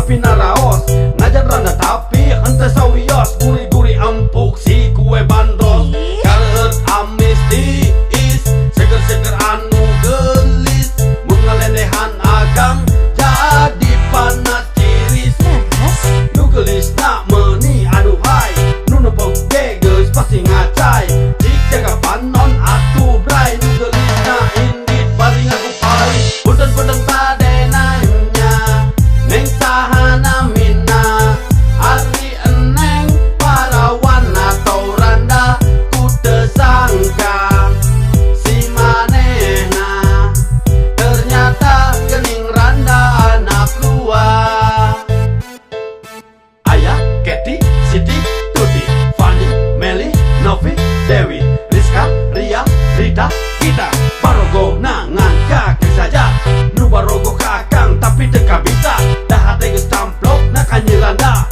tapi naraos ngajar randa tapi henteu sawios guri-guri empuk si kue bandros kareut amis tiis seger-seger anu gelis mun ngalenehan agang jadi panas ciris nu gelis na meuni aduhai nu nepok ge geus pasti ngacai cik jaga panon atuh bray nu gelis na indit bari ngaku pai punten-punten tadenanya neng sahana mina ari eneng parawan atau randa ku teu sangka si manehna ternyata geuning randa anak luar. Ayah, Keti, Siti, Tuti, Fani, Meli, Novi, Dewi, Rizka, Ria, Rita, kita barogo nangan kakek saja nu barogo kakang tapi teu kabita dah hate geus tamplok na kanyi randa